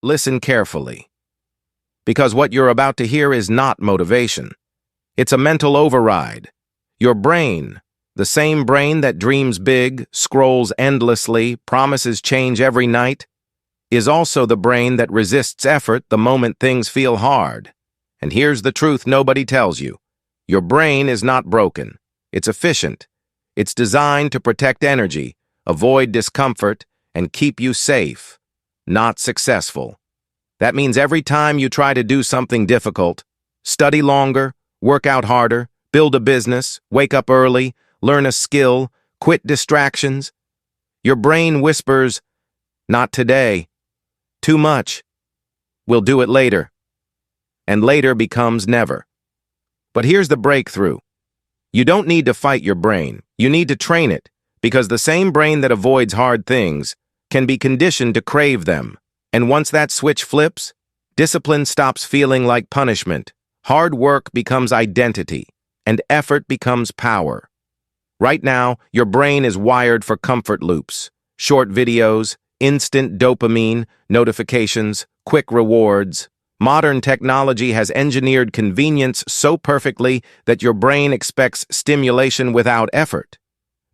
Listen carefully, because what you're about to hear is not motivation. It's a mental override. Your brain, the same brain that dreams big, scrolls endlessly, promises change every night, is also the brain that resists effort the moment things feel hard. And here's the truth nobody tells you. Your brain is not broken. It's efficient. It's designed to protect energy, avoid discomfort, and keep you safe, not successful. That means every time you try to do something difficult, study longer, work out harder, build a business, wake up early, learn a skill, quit distractions, your brain whispers, "Not today. Too much. We'll do it later." And later becomes never. But here's the breakthrough. You don't need to fight your brain. You need to train it, because the same brain that avoids hard things can be conditioned to crave them. And once that switch flips, discipline stops feeling like punishment. Hard work becomes identity, and effort becomes power. Right now, your brain is wired for comfort loops, short videos, instant dopamine, notifications, quick rewards. Modern technology has engineered convenience so perfectly that your brain expects stimulation without effort.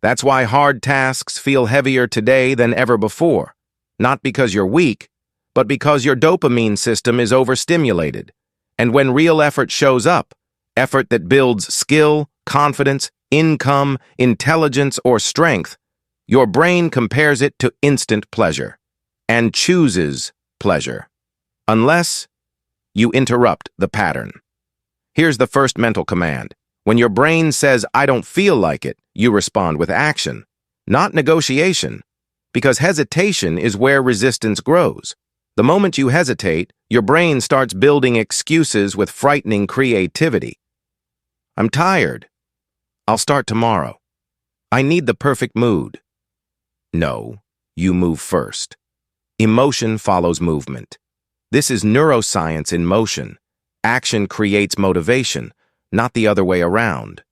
That's why hard tasks feel heavier today than ever before. Not because you're weak, but because your dopamine system is overstimulated. And when real effort shows up, effort that builds skill, confidence, income, intelligence, or strength, your brain compares it to instant pleasure and chooses pleasure. Unless you interrupt the pattern. Here's the first mental command. When your brain says, "I don't feel like it," you respond with action, not negotiation, because hesitation is where resistance grows. The moment you hesitate, your brain starts building excuses with frightening creativity. "I'm tired. I'll start tomorrow. I need the perfect mood." No, you move first. Emotion follows movement. This is neuroscience in motion. Action creates motivation, not the other way around.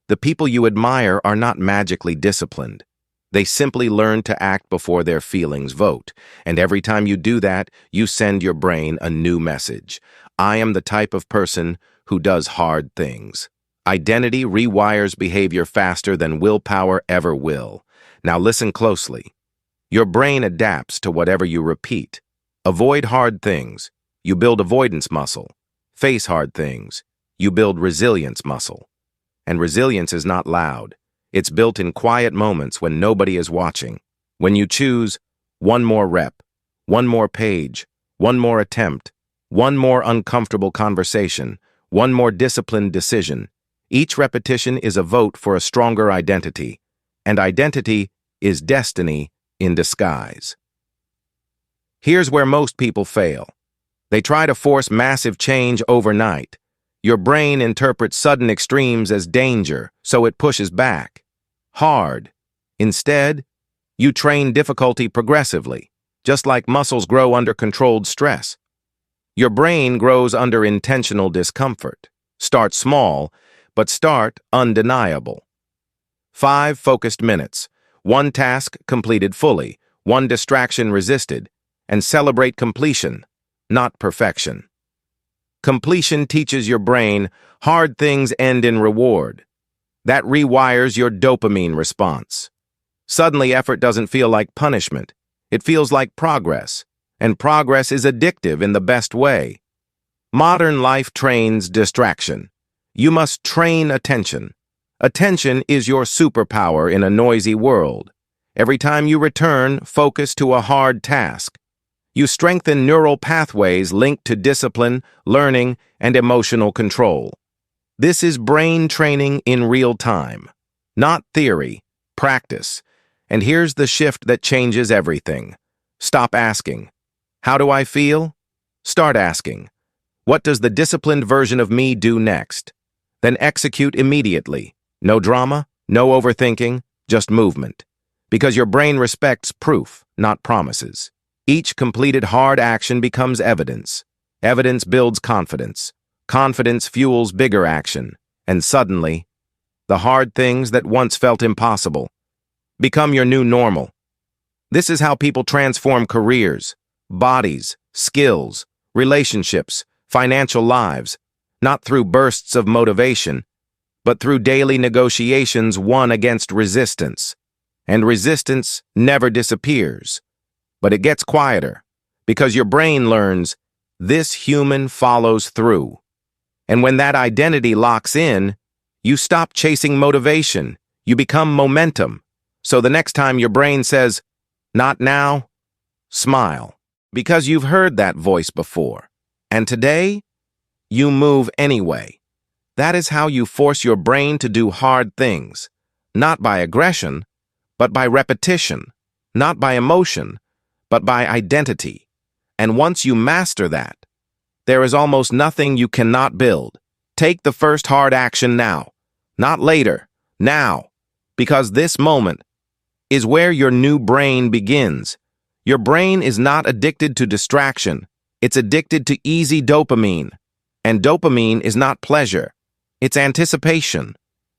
The people you admire are not magically disciplined. They simply learn to act before their feelings vote. And every time you do that, you send your brain a new message. I am the type of person who does hard things. Identity rewires behavior faster than willpower ever will. Now listen closely. Your brain adapts to whatever you repeat. Avoid hard things. You build avoidance muscle. Face hard things. You build resilience muscle. And resilience is not loud. It's built in quiet moments when nobody is watching. When you choose one more rep, one more page, one more attempt, one more uncomfortable conversation, one more disciplined decision, each repetition is a vote for a stronger identity. And identity is destiny in disguise. Here's where most people fail. They try to force massive change overnight. Your brain interprets sudden extremes as danger, so it pushes back. Hard. Instead, you train difficulty progressively, just like muscles grow under controlled stress. Your brain grows under intentional discomfort. Start small, but start undeniable. 5 focused minutes, 1 task completed fully, 1 distraction resisted, and celebrate completion, not perfection. Completion teaches your brain hard things end in reward. That rewires your dopamine response. Suddenly, effort doesn't feel like punishment. It feels like progress, and progress is addictive in the best way. Modern life trains distraction. You must train attention. Attention is your superpower in a noisy world. Every time you return focus to a hard task, you strengthen neural pathways linked to discipline, learning, and emotional control. This is brain training in real time, not theory, practice. And here's the shift that changes everything. Stop asking, "How do I feel?" Start asking, "What does the disciplined version of me do next?" Then execute immediately. No drama, no overthinking, just movement. Because your brain respects proof, not promises. Each completed hard action becomes evidence. Evidence builds confidence. Confidence fuels bigger action. And suddenly, the hard things that once felt impossible become your new normal. This is how people transform careers, bodies, skills, relationships, financial lives, not through bursts of motivation, but through daily negotiations won against resistance. And resistance never disappears, but it gets quieter, because your brain learns this human follows through. And when that identity locks in, you stop chasing motivation, you become momentum. So the next time your brain says, "Not now," smile, because you've heard that voice before. And today, you move anyway. That is how you force your brain to do hard things, not by aggression, but by repetition, not by emotion, but by identity. And once you master that, there is almost nothing you cannot build. Take the first hard action now, not later, now, because this moment is where your new brain begins. Your brain is not addicted to distraction. It's addicted to easy dopamine. And dopamine is not pleasure. It's anticipation.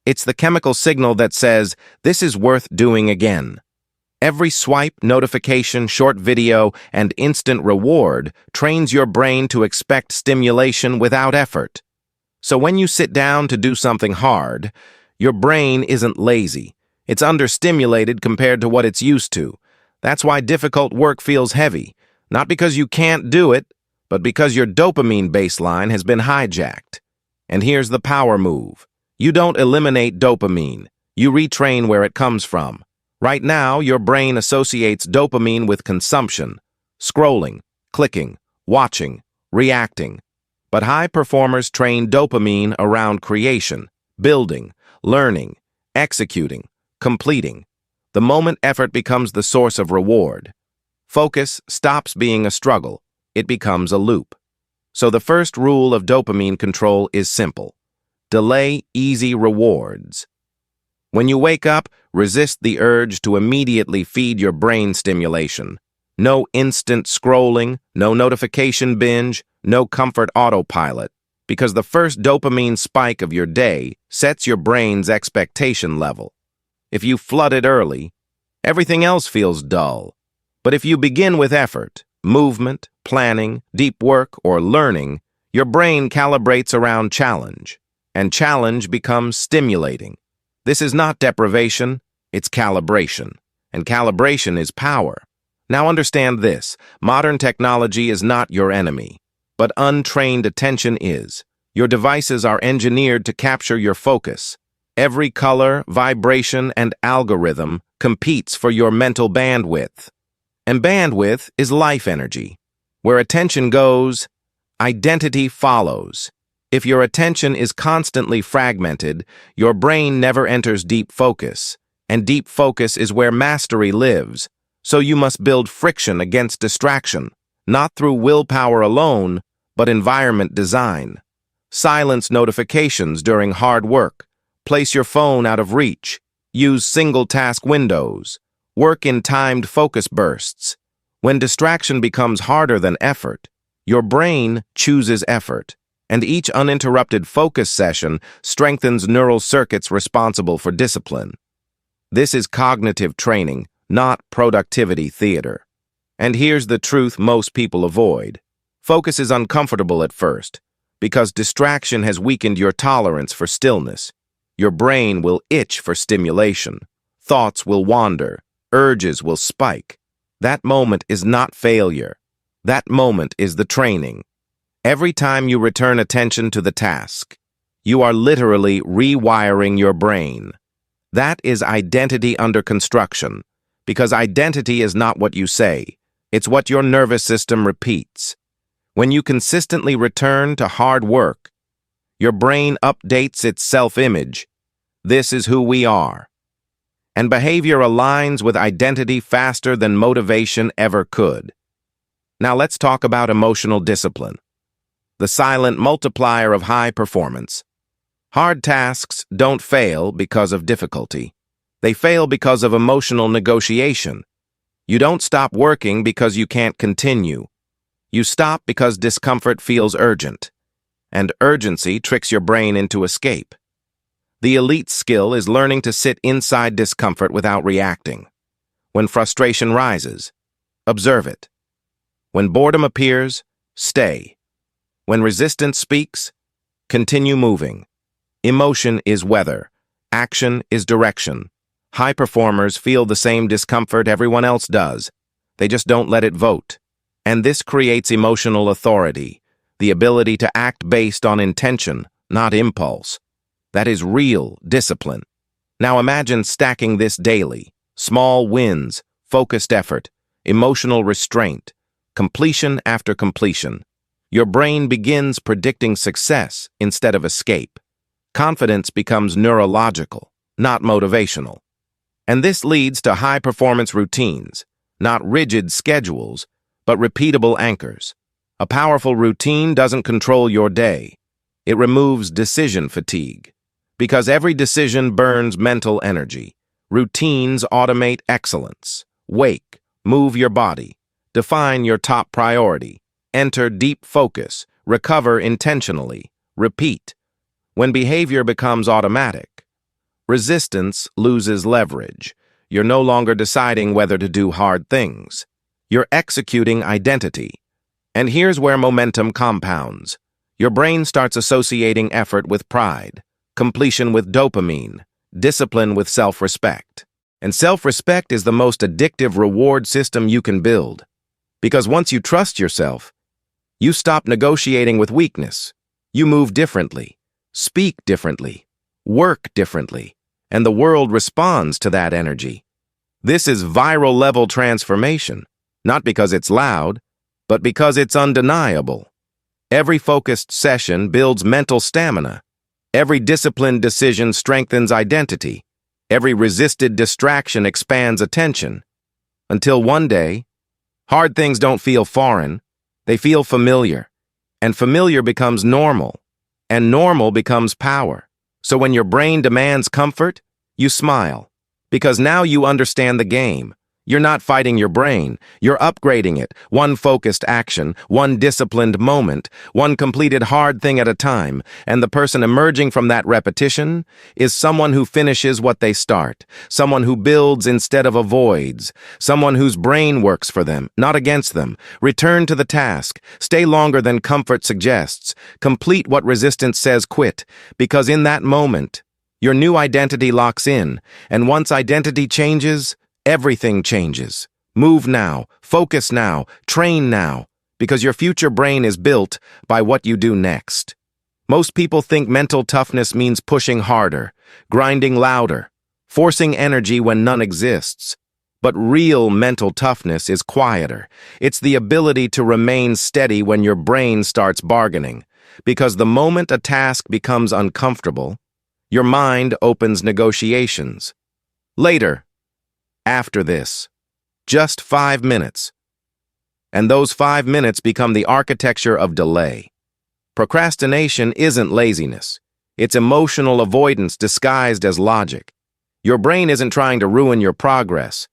It's the chemical signal that says, this is worth doing again. Every swipe, notification, short video, and instant reward trains your brain to expect stimulation without effort. So when you sit down to do something hard, your brain isn't lazy. It's understimulated compared to what it's used to. That's why difficult work feels heavy, not because you can't do it, but because your dopamine baseline has been hijacked. And here's the power move. You don't eliminate dopamine. You retrain where it comes from. Right now, your brain associates dopamine with consumption, scrolling, clicking, watching, reacting. But high performers train dopamine around creation, building, learning, executing, completing. The moment effort becomes the source of reward. Focus stops being a struggle. It becomes a loop. So the first rule of dopamine control is simple. Delay easy rewards. When you wake up, resist the urge to immediately feed your brain stimulation. No instant scrolling, no notification binge, no comfort autopilot, because the first dopamine spike of your day sets your brain's expectation level. If you flood it early, everything else feels dull. But if you begin with effort, movement, planning, deep work, or learning, your brain calibrates around challenge, and challenge becomes stimulating. This is not deprivation, it's calibration, and calibration is power. Now understand this, modern technology is not your enemy, but untrained attention is. Your devices are engineered to capture your focus. Every color, vibration, and algorithm competes for your mental bandwidth. And bandwidth is life energy. Where attention goes, identity follows. If your attention is constantly fragmented, your brain never enters deep focus, and deep focus is where mastery lives. So you must build friction against distraction, not through willpower alone, but environment design. Silence notifications during hard work. Place your phone out of reach. Use single-task windows. Work in timed focus bursts. When distraction becomes harder than effort, your brain chooses effort. And each uninterrupted focus session strengthens neural circuits responsible for discipline. This is cognitive training, not productivity theater. And here's the truth most people avoid. Focus is uncomfortable at first, because distraction has weakened your tolerance for stillness. Your brain will itch for stimulation. Thoughts will wander. Urges will spike. That moment is not failure. That moment is the training. Every time you return attention to the task, you are literally rewiring your brain. That is identity under construction, because identity is not what you say, it's what your nervous system repeats. When you consistently return to hard work, your brain updates its self-image. This is who we are. And behavior aligns with identity faster than motivation ever could. Now let's talk about emotional discipline. The silent multiplier of high performance. Hard tasks don't fail because of difficulty. They fail because of emotional negotiation. You don't stop working because you can't continue. You stop because discomfort feels urgent. And urgency tricks your brain into escape. The elite skill is learning to sit inside discomfort without reacting. When frustration rises, observe it. When boredom appears, stay. When resistance speaks, continue moving. Emotion is weather. Action is direction. High performers feel the same discomfort everyone else does. They just don't let it vote. And this creates emotional authority, the ability to act based on intention, not impulse. That is real discipline. Now imagine stacking this daily. Small wins, focused effort, emotional restraint, completion after completion. Your brain begins predicting success instead of escape. Confidence becomes neurological, not motivational. And this leads to high-performance routines, not rigid schedules, but repeatable anchors. A powerful routine doesn't control your day. It removes decision fatigue. Because every decision burns mental energy. Routines automate excellence. Wake, move your body. Define your top priority. Enter deep focus. Recover intentionally. Repeat. When behavior becomes automatic, resistance loses leverage. You're no longer deciding whether to do hard things. You're executing identity. And here's where momentum compounds. Your brain starts associating effort with pride, completion with dopamine, discipline with self-respect. And self-respect is the most addictive reward system you can build. Because once you trust yourself, you stop negotiating with weakness. You move differently, speak differently, work differently, and the world responds to that energy. This is viral-level transformation, not because it's loud, but because it's undeniable. Every focused session builds mental stamina. Every disciplined decision strengthens identity. Every resisted distraction expands attention. Until one day, hard things don't feel foreign, they feel familiar. And familiar becomes normal. And normal becomes power. So when your brain demands comfort, you smile. Because now you understand the game. You're not fighting your brain. You're upgrading it. One focused action, one disciplined moment, one completed hard thing at a time. And the person emerging from that repetition is someone who finishes what they start. Someone who builds instead of avoids. Someone whose brain works for them, not against them. Return to the task. Stay longer than comfort suggests. Complete what resistance says quit. Because in that moment, your new identity locks in. And once identity changes, everything changes. Move now, focus now, train now, because your future brain is built by what you do next. Most people think mental toughness means pushing harder, grinding louder, forcing energy when none exists. But real mental toughness is quieter. It's the ability to remain steady when your brain starts bargaining. Because the moment a task becomes uncomfortable, your mind opens negotiations. Later, after this, just 5 minutes. And those 5 minutes become the architecture of delay. Procrastination isn't laziness. It's emotional avoidance disguised as logic. Your brain isn't trying to ruin your progress.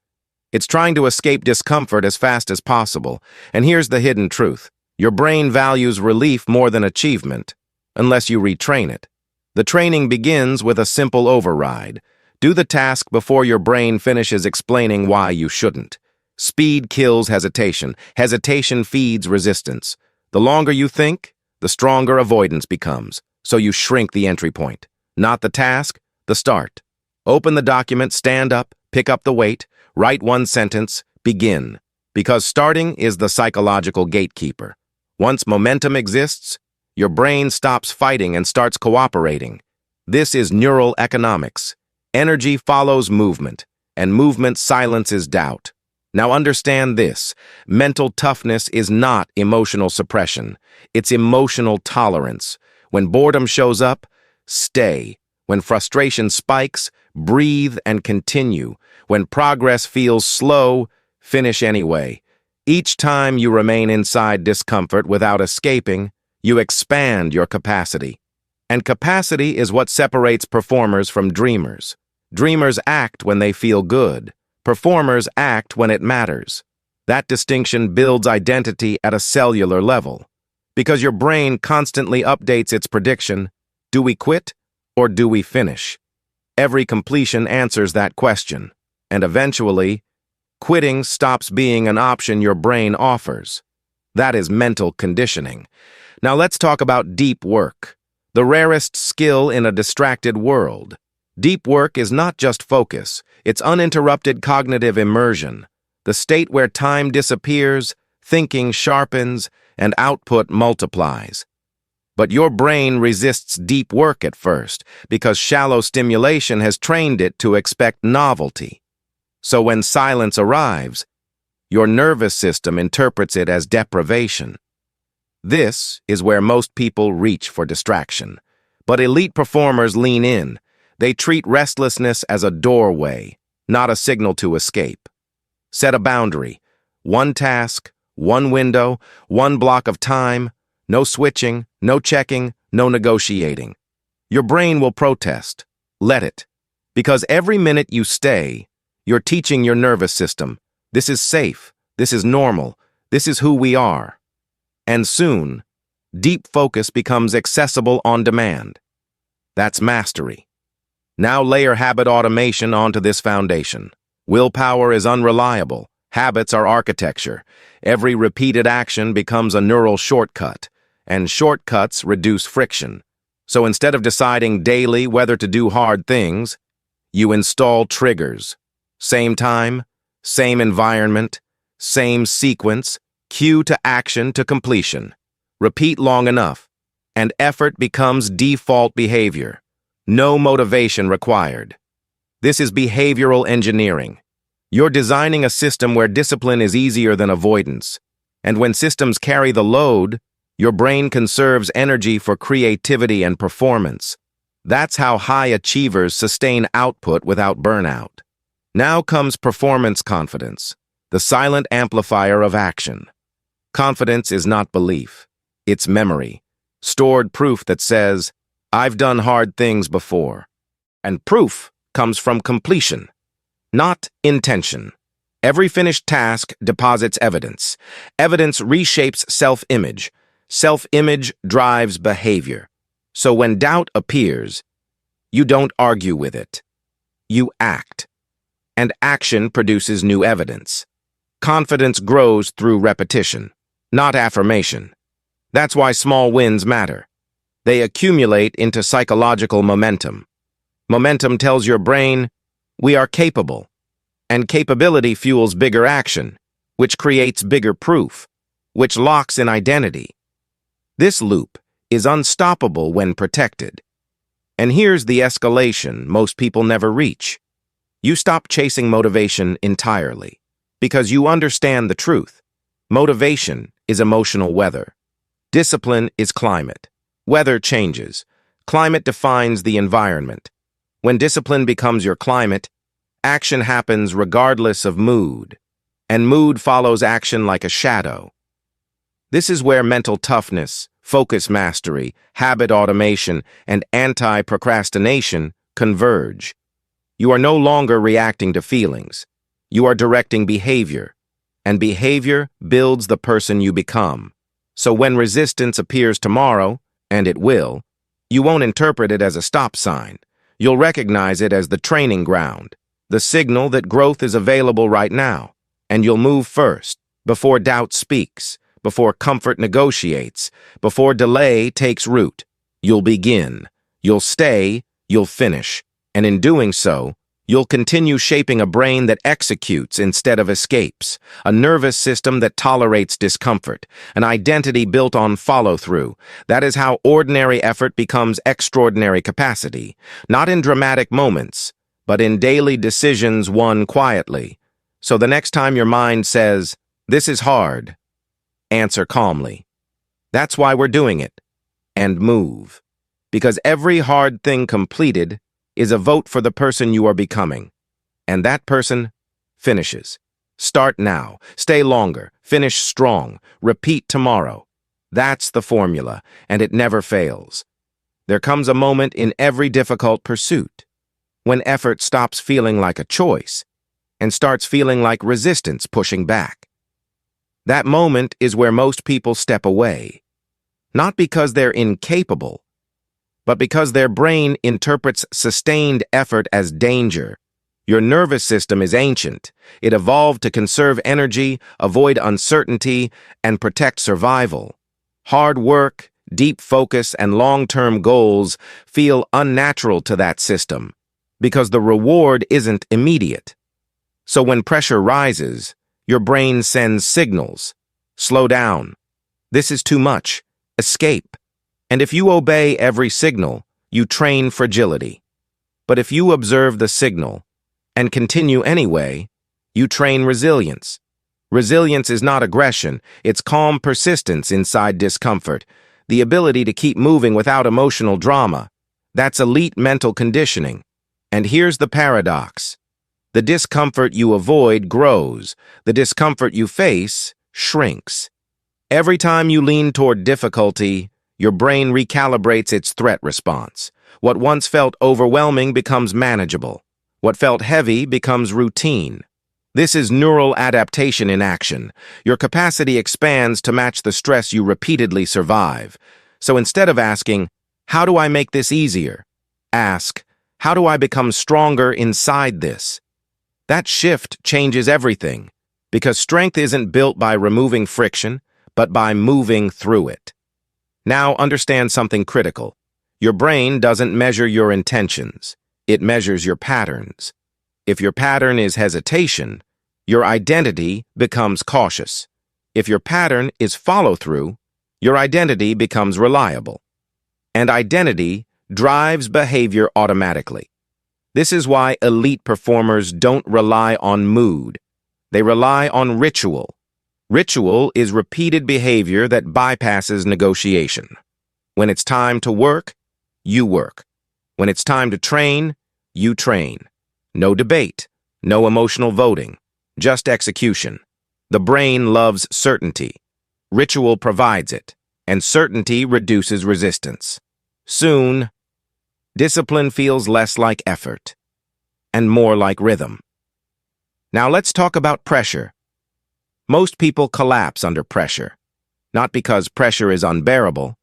It's trying to escape discomfort as fast as possible. And here's the hidden truth. Your brain values relief more than achievement, unless you retrain it. The training begins with a simple override. Do the task before your brain finishes explaining why you shouldn't. Speed kills hesitation. Hesitation feeds resistance. The longer you think, the stronger avoidance becomes. So you shrink the entry point. Not the task, the start. Open the document, stand up, pick up the weight, write one sentence, begin. Because starting is the psychological gatekeeper. Once momentum exists, your brain stops fighting and starts cooperating. This is neural economics. Energy follows movement, and movement silences doubt. Now understand this. Mental toughness is not emotional suppression. It's emotional tolerance. When boredom shows up, stay. When frustration spikes, breathe and continue. When progress feels slow, finish anyway. Each time you remain inside discomfort without escaping, you expand your capacity. And capacity is what separates performers from dreamers. Dreamers act when they feel good. Performers act when it matters. That distinction builds identity at a cellular level. Because your brain constantly updates its prediction, do we quit or do we finish? Every completion answers that question. And eventually, quitting stops being an option your brain offers. That is mental conditioning. Now let's talk about deep work, the rarest skill in a distracted world. Deep work is not just focus, it's uninterrupted cognitive immersion, the state where time disappears, thinking sharpens, and output multiplies. But your brain resists deep work at first because shallow stimulation has trained it to expect novelty. So when silence arrives, your nervous system interprets it as deprivation. This is where most people reach for distraction. But elite performers lean in. They treat restlessness as a doorway, not a signal to escape. Set a boundary. One task, one window, one block of time. No switching, no checking, no negotiating. Your brain will protest. Let it. Because every minute you stay, you're teaching your nervous system, this is safe, this is normal, this is who we are. And soon, deep focus becomes accessible on demand. That's mastery. Now layer habit automation onto this foundation. Willpower is unreliable. Habits are architecture. Every repeated action becomes a neural shortcut, and shortcuts reduce friction. So instead of deciding daily whether to do hard things, you install triggers. Same time, same environment, same sequence, cue to action to completion. Repeat long enough, and effort becomes default behavior. No motivation required. This is behavioral engineering. You're designing a system where discipline is easier than avoidance. And when systems carry the load, your brain conserves energy for creativity and performance. That's how high achievers sustain output without burnout. Now comes performance confidence, the silent amplifier of action. Confidence is not belief. It's memory, stored proof that says, I've done hard things before. And proof comes from completion, not intention. Every finished task deposits evidence. Evidence reshapes self-image. Self-image drives behavior. So when doubt appears, you don't argue with it. You act. And action produces new evidence. Confidence grows through repetition, not affirmation. That's why small wins matter. They accumulate into psychological momentum. Momentum tells your brain, we are capable. And capability fuels bigger action, which creates bigger proof, which locks in identity. This loop is unstoppable when protected. And here's the escalation most people never reach. You stop chasing motivation entirely because you understand the truth. Motivation is emotional weather. Discipline is climate. Weather changes. Climate defines the environment. When discipline becomes your climate, action happens regardless of mood, and mood follows action like a shadow. This is where mental toughness, focus mastery, habit automation, and anti-procrastination converge. You are no longer reacting to feelings. You are directing behavior, and behavior builds the person you become. So when resistance appears tomorrow, and it will, you won't interpret it as a stop sign. You'll recognize it as the training ground, the signal that growth is available right now, and you'll move first, before doubt speaks, before comfort negotiates, before delay takes root. You'll begin, you'll stay, you'll finish, and in doing so, you'll continue shaping a brain that executes instead of escapes, a nervous system that tolerates discomfort, an identity built on follow-through. That is how ordinary effort becomes extraordinary capacity, not in dramatic moments, but in daily decisions won quietly. So the next time your mind says, "This is hard," answer calmly. That's why we're doing it. And move. Because every hard thing completed is a vote for the person you are becoming. And that person finishes. Start now. Stay longer. Finish strong. Repeat tomorrow. That's the formula, and it never fails. There comes a moment in every difficult pursuit when effort stops feeling like a choice and starts feeling like resistance pushing back. That moment is where most people step away, not because they're incapable, but because their brain interprets sustained effort as danger, Your nervous system is ancient. It evolved to conserve energy, avoid uncertainty, and protect survival. Hard work, deep focus, and long-term goals feel unnatural to that system because the reward isn't immediate. So when pressure rises, your brain sends signals. Slow down. This is too much. Escape. And if you obey every signal, you train fragility. But if you observe the signal and continue anyway, you train resilience. Resilience is not aggression, it's calm persistence inside discomfort, the ability to keep moving without emotional drama. That's elite mental conditioning. And here's the paradox. The discomfort you avoid grows. The discomfort you face shrinks. Every time you lean toward difficulty, your brain recalibrates its threat response. What once felt overwhelming becomes manageable. What felt heavy becomes routine. This is neural adaptation in action. Your capacity expands to match the stress you repeatedly survive. So instead of asking, "How do I make this easier?" ask, "How do I become stronger inside this?" That shift changes everything, because strength isn't built by removing friction, but by moving through it. Now understand something critical. Your brain doesn't measure your intentions. It measures your patterns. If your pattern is hesitation, your identity becomes cautious. If your pattern is follow-through, your identity becomes reliable. And identity drives behavior automatically. This is why elite performers don't rely on mood. They rely on ritual. Ritual is repeated behavior that bypasses negotiation. When it's time to work, you work. When it's time to train, you train. No debate, no emotional voting, just execution. The brain loves certainty. Ritual provides it, and certainty reduces resistance. Soon, discipline feels less like effort and more like rhythm. Now let's talk about pressure. Most people collapse under pressure, not because pressure is unbearable,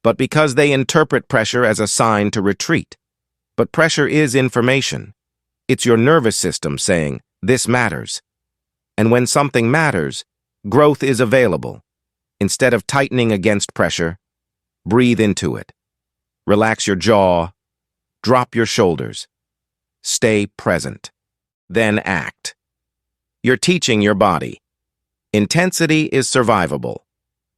but because they interpret pressure as a sign to retreat. But pressure is information. It's your nervous system saying, "This matters." And when something matters, growth is available. Instead of tightening against pressure, breathe into it. Relax your jaw, drop your shoulders. Stay present. Then act. You're teaching your body. Intensity is survivable,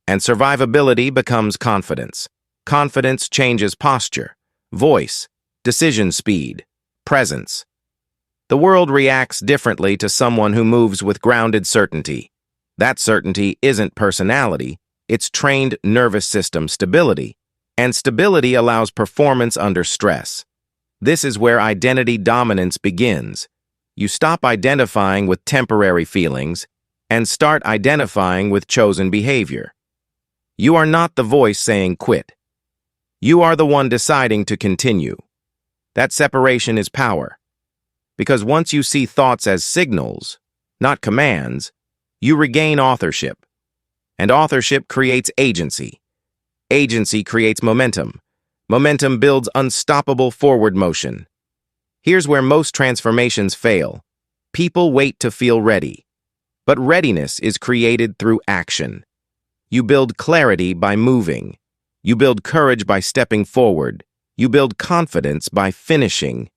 and survivability becomes confidence. Confidence changes posture, voice, decision speed, presence. The world reacts differently to someone who moves with grounded certainty. That certainty isn't personality, it's trained nervous system stability. And stability allows performance under stress. This is where identity dominance begins. You stop identifying with temporary feelings and start identifying with chosen behavior. You are not the voice saying quit. You are the one deciding to continue. That separation is power. Because once you see thoughts as signals, not commands, you regain authorship. And authorship creates agency. Agency creates momentum. Momentum builds unstoppable forward motion. Here's where most transformations fail. People wait to feel ready. But readiness is created through action. You build clarity by moving. You build courage by stepping forward. You build confidence by finishing.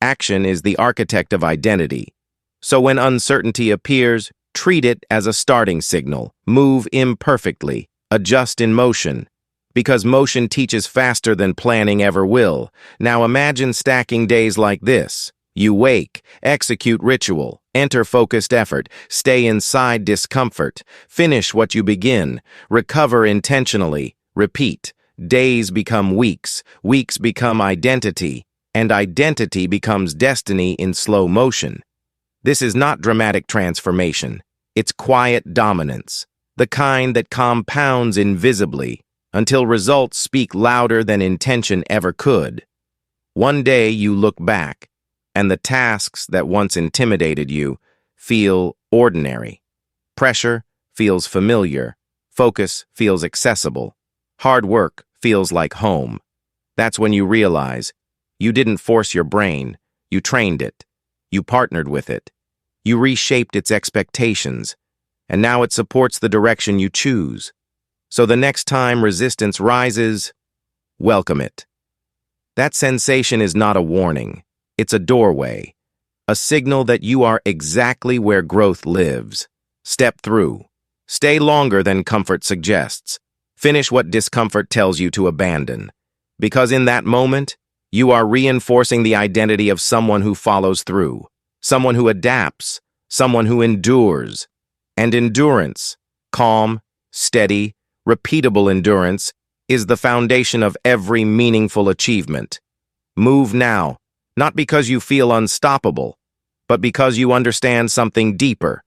Action is the architect of identity. So when uncertainty appears, treat it as a starting signal. Move imperfectly. Adjust in motion. Because motion teaches faster than planning ever will. Now imagine stacking days like this. You wake, execute ritual, enter focused effort, stay inside discomfort, finish what you begin, recover intentionally, repeat. Days become weeks, weeks become identity, and identity becomes destiny in slow motion. This is not dramatic transformation. It's quiet dominance, the kind that compounds invisibly until results speak louder than intention ever could. One day you look back, and the tasks that once intimidated you feel ordinary. Pressure feels familiar. Focus feels accessible. Hard work feels like home. That's when you realize you didn't force your brain, you trained it. You partnered with it. You reshaped its expectations, and now it supports the direction you choose. So the next time resistance rises, welcome it. That sensation is not a warning. It's a doorway, a signal that you are exactly where growth lives. Step through. Stay longer than comfort suggests. Finish what discomfort tells you to abandon. Because in that moment, you are reinforcing the identity of someone who follows through, someone who adapts, someone who endures. And endurance, calm, steady, repeatable endurance, is the foundation of every meaningful achievement. Move now, not because you feel unstoppable, but because you understand something deeper.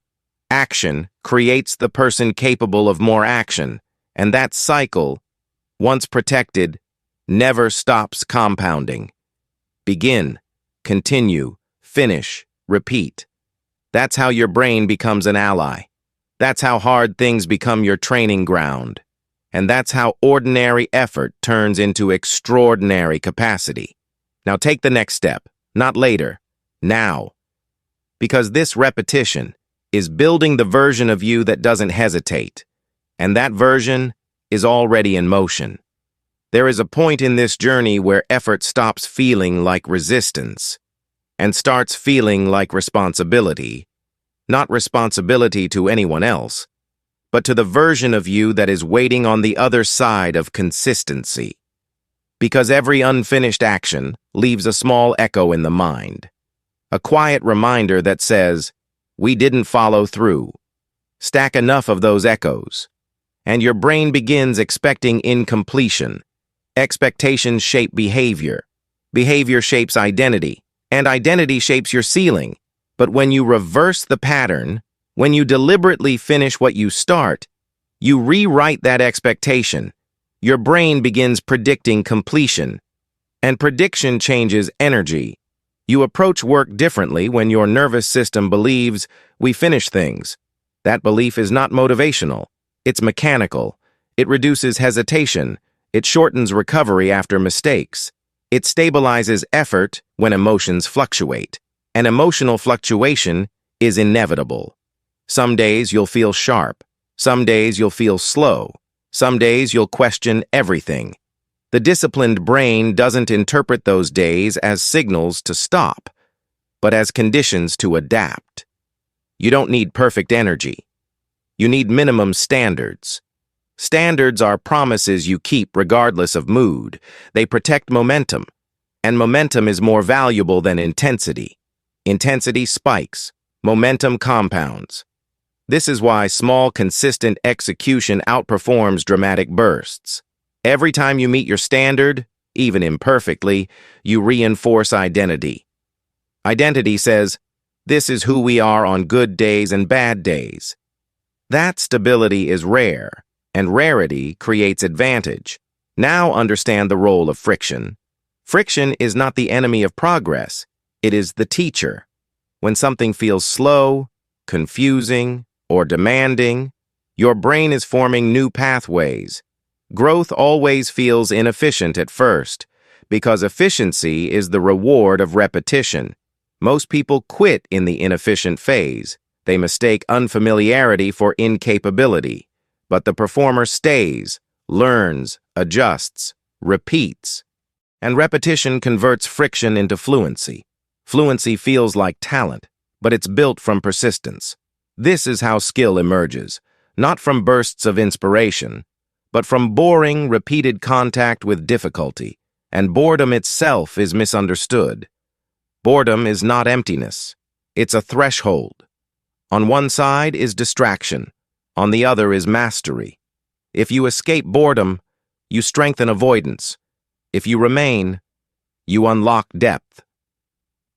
Action creates the person capable of more action, and that cycle, once protected, never stops compounding. Begin, continue, finish, repeat. That's how your brain becomes an ally. That's how hard things become your training ground. And that's how ordinary effort turns into extraordinary capacity. Now take the next step, not later, now. Because this repetition is building the version of you that doesn't hesitate. And that version is already in motion. There is a point in this journey where effort stops feeling like resistance and starts feeling like responsibility. Not responsibility to anyone else, but to the version of you that is waiting on the other side of consistency. Because every unfinished action leaves a small echo in the mind. A quiet reminder that says, we didn't follow through. Stack enough of those echoes, and your brain begins expecting incompletion. Expectations shape behavior. Behavior shapes identity, and identity shapes your ceiling. But when you reverse the pattern, when you deliberately finish what you start, you rewrite that expectation. Your brain begins predicting completion, and prediction changes energy. You approach work differently when your nervous system believes we finish things. That belief is not motivational. It's mechanical. It reduces hesitation. It shortens recovery after mistakes. It stabilizes effort when emotions fluctuate. And emotional fluctuation is inevitable. Some days you'll feel sharp. Some days you'll feel slow. Some days you'll question everything. The disciplined brain doesn't interpret those days as signals to stop, but as conditions to adapt. You don't need perfect energy. You need minimum standards. Standards are promises you keep regardless of mood. They protect momentum, and momentum is more valuable than intensity. Intensity spikes. Momentum compounds. This is why small, consistent execution outperforms dramatic bursts. Every time you meet your standard, even imperfectly, you reinforce identity. Identity says, this is who we are on good days and bad days. That stability is rare, and rarity creates advantage. Now understand the role of friction. Friction is not the enemy of progress. It is the teacher. When something feels slow, confusing, or demanding, your brain is forming new pathways. Growth always feels inefficient at first, because efficiency is the reward of repetition. Most people quit in the inefficient phase. They mistake unfamiliarity for incapability. But the performer stays, learns, adjusts, repeats. And repetition converts friction into fluency. Fluency feels like talent, but it's built from persistence. This is how skill emerges, not from bursts of inspiration, but from boring, repeated contact with difficulty, and boredom itself is misunderstood. Boredom is not emptiness. It's a threshold. On one side is distraction. On the other is mastery. If you escape boredom, you strengthen avoidance. If you remain, you unlock depth.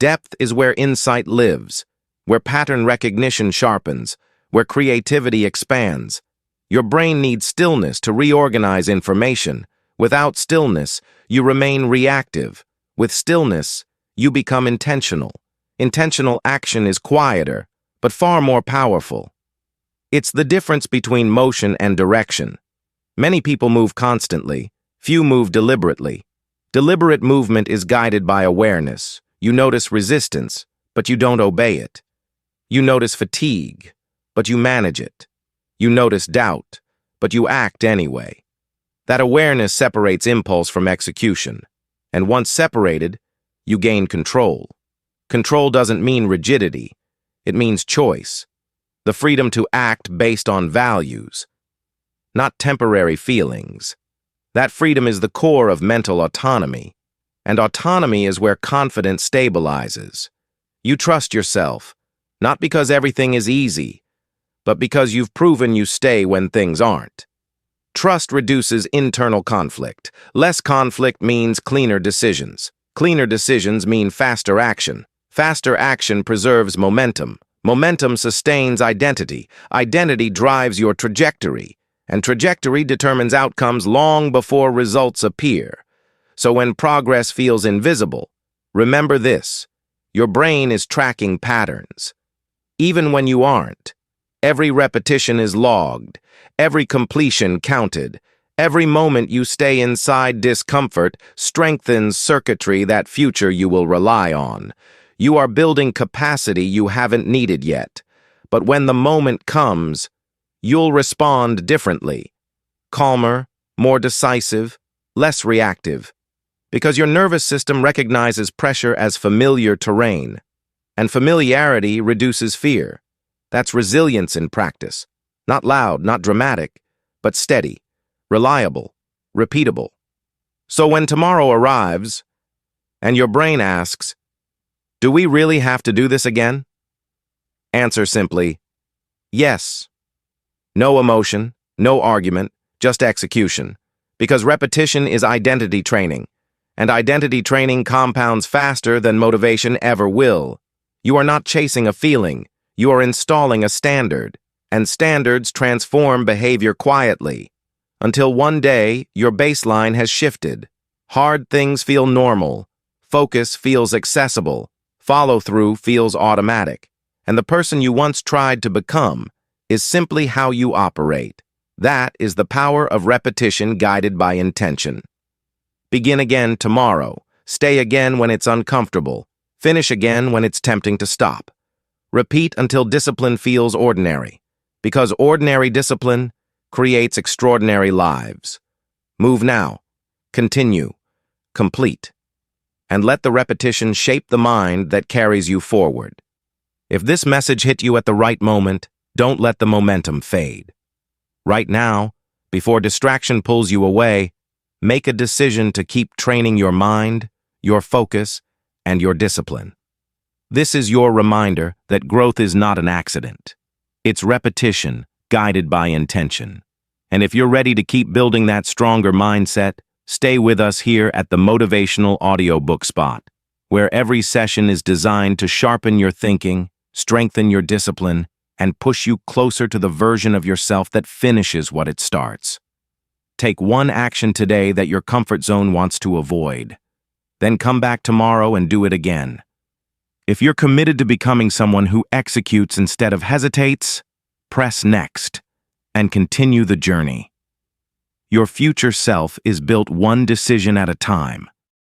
Depth is where insight lives, where pattern recognition sharpens, where creativity expands. Your brain needs stillness to reorganize information. Without stillness, you remain reactive. With stillness, you become intentional. Intentional action is quieter, but far more powerful. It's the difference between motion and direction. Many people move constantly. Few move deliberately. Deliberate movement is guided by awareness. You notice resistance, but you don't obey it. You notice fatigue, but you manage it. You notice doubt, but you act anyway. That awareness separates impulse from execution, and once separated, you gain control. Control doesn't mean rigidity, it means choice. The freedom to act based on values, not temporary feelings. That freedom is the core of mental autonomy, and autonomy is where confidence stabilizes. You trust yourself, not because everything is easy, but because you've proven you stay when things aren't. Trust reduces internal conflict. Less conflict means cleaner decisions. Cleaner decisions mean faster action. Faster action preserves momentum. Momentum sustains identity. Identity drives your trajectory, and trajectory determines outcomes long before results appear. So when progress feels invisible, remember this: your brain is tracking patterns. Even when you aren't, every repetition is logged, every completion counted. Every moment you stay inside discomfort strengthens circuitry that future you will rely on. You are building capacity you haven't needed yet. But when the moment comes, you'll respond differently. Calmer, more decisive, less reactive. Because your nervous system recognizes pressure as familiar terrain, and familiarity reduces fear. That's resilience in practice. Not loud, not dramatic, but steady, reliable, repeatable. So when tomorrow arrives, and your brain asks, "Do we really have to do this again?" Answer simply, yes. No emotion, no argument, just execution. Because repetition is identity training, and identity training compounds faster than motivation ever will. You are not chasing a feeling, you are installing a standard, and standards transform behavior quietly. Until one day, your baseline has shifted. Hard things feel normal, focus feels accessible, follow-through feels automatic, and the person you once tried to become is simply how you operate. That is the power of repetition guided by intention. Begin again tomorrow. Stay again when it's uncomfortable. Finish again when it's tempting to stop. Repeat until discipline feels ordinary, because ordinary discipline creates extraordinary lives. Move now. Continue. Complete. And let the repetition shape the mind that carries you forward. If this message hit you at the right moment, don't let the momentum fade. Right now, before distraction pulls you away, make a decision to keep training your mind, your focus, and your discipline. This is your reminder that growth is not an accident. It's repetition, guided by intention. And if you're ready to keep building that stronger mindset, stay with us here at the Motivational Audiobook spot, where every session is designed to sharpen your thinking, strengthen your discipline, and push you closer to the version of yourself that finishes what it starts. Take one action today that your comfort zone wants to avoid. Then come back tomorrow and do it again. If you're committed to becoming someone who executes instead of hesitates, press next and continue the journey. Your future self is built one decision at a time.